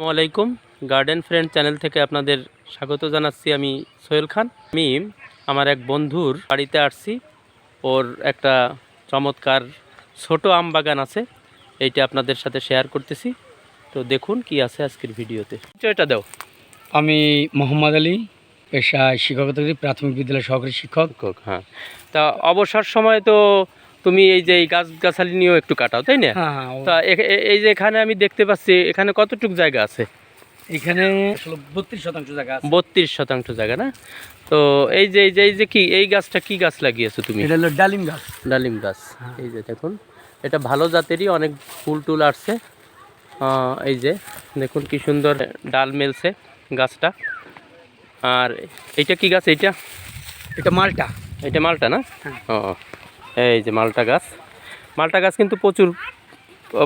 আসসালামু আলাইকুম। Garden friend channel থেকে আপনাদের স্বাগত জানাচ্ছি। আমি সোহেল খান। আমি আমার এক বন্ধুর বাড়িতে আসছি। ওর একটা চমৎকার ছোট আম বাগান আছে, এইটা আপনাদের সাথে শেয়ার করতেছি। তো দেখুন কি আছে আজকের ভিডিওতে। এটা দাও। আমি মোহাম্মদ আলী, পেশায় শিক্ষকতা করি, প্রাথমিক বিদ্যালয়ের সহকারী শিক্ষক। হ্যাঁ, তা অবসর সময় তো তুমি এই যে এই গাছগাছালি নিয়েও একটু কাটাও, তাই না? হ্যাঁ, তা এই যে এখানে আমি দেখতে পাচ্ছি, এখানে কতটুকু জায়গা আছে? এখানে 32% জায়গা আছে। 32% জায়গা না? তো এই যে কি এই গাছটা কি গাছ লাগিয়েছো তুমি? এটা হলো ডালিম গাছ। ডালিম গাছ। এই যে দেখুন, এটা ভালো জাতেরই, অনেক ফুল টুল আসছে। এই যে দেখুন কি সুন্দর ডাল মেলছে গাছটা। আর এইটা কি গাছ? এটা মালটা। এটা মালটা না? হ্যাঁ। এই যে মালটা গাছ। মালটা গাছ কিন্তু প্রচুর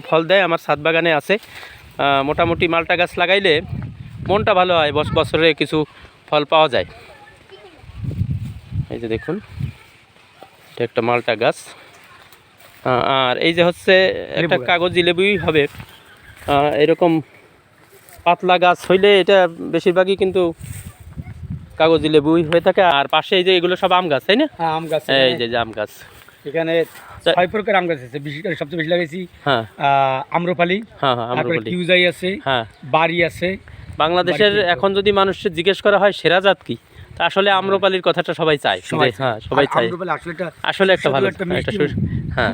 ফল দেয়। আমার ছাদ বাগানে আছে। মোটামুটি মালটা গাছ লাগাইলে মনটা ভালো হয়, বছরে কিছু ফল পাওয়া যায়। এই যে দেখুন, এটা একটা মালটা গাছ। আর এই যে হচ্ছে একটা কাগজি লেবুই হবে। এরকম পাতলা গাছ হইলে এটা বেশিরভাগই কিন্তু কাগজি লেবুই হয়ে থাকে। আর পাশে এই যে এগুলো সব আম গাছ, তাই না? হ্যাঁ, আম গাছ। এই যে আম গাছ। এখানে 6 প্রকার আম গাছ আছে। বিশেষ করে সবচেয়ে বেশি লাগাইছি আম্রপালি। হ্যাঁ, আম্রপালি। কিউজাই আছে। হ্যাঁ, বাড়ি আছে। বাংলাদেশের এখন যদি মানুষের জিজ্ঞেস করা হয় সেরা জাত কি, তা আসলে আম্রপালির কথাটা সবাই চায়। হ্যাঁ, সবাই চায়। আসলে একটা ভালো, হ্যাঁ,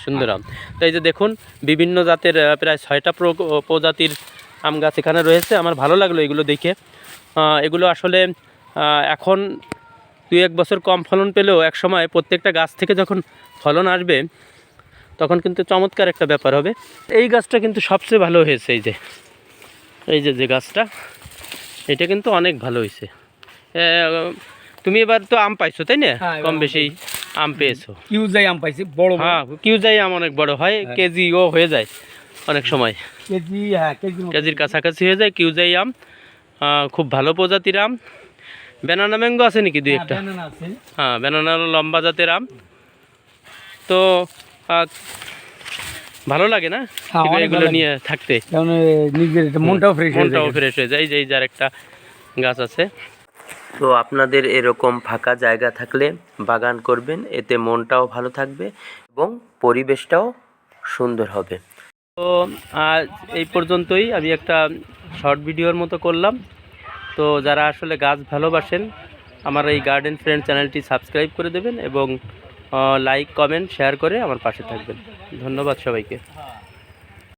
সুন্দর আম। তো এই যে দেখুন, বিভিন্ন জাতের প্রায় 6টা প্রজাতির আম গাছ এখানে রয়েছে। আমার ভালো লাগলো এগুলো দেখে। এগুলো আসলে এখন 2-1 বছর কম ফলন পেলেও এক সময় প্রত্যেকটা গাছ থেকে যখন ফলন আসবে তখন কিন্তু চমৎকার একটা ব্যাপার হবে। এই গাছটা কিন্তু সবচেয়ে ভালো হয়েছে। এই যে গাছটা, এটা কিন্তু অনেক ভালো হয়েছে। তুমি এবার তো আম পাইছো, তাই না? কম বেশি আম পেয়েছো। কিউজাই আম পাইছি বড়। হ্যাঁ, কিউজাই আম অনেক বড় হয়, কেজিও হয়ে যায় অনেক সময়। কেজির কাছাকাছি হয়ে যায় কিউজাই আম। খুব ভালো প্রজাতির আম। ব্যানানা ম্যাঙ্গো আছে নাকি 2-1টা? হ্যাঁ, ব্যানানা লম্বা জাতের আম। তো ভালো লাগে না এগুলো নিয়ে থাকতে? নিজের মনটাও ফ্রেশ হয়ে যায়। এই যার একটা গাছ আছে। তো আপনাদের এরকম ফাঁকা জায়গা থাকলে বাগান করবেন, এতে মনটাও ভালো থাকবে এবং পরিবেশটাও সুন্দর হবে। তো আজ এই পর্যন্তই। আমি একটা শর্ট ভিডিওর মতো করলাম। তো যারা আসলে গাছ ভালোবাসেন, আমার এই গার্ডেন ফ্রেন্ড চ্যানেলটি সাবস্ক্রাইব করে দেবেন এবং লাইক, কমেন্ট, শেয়ার করে আমার পাশে থাকবেন। ধন্যবাদ সবাইকে।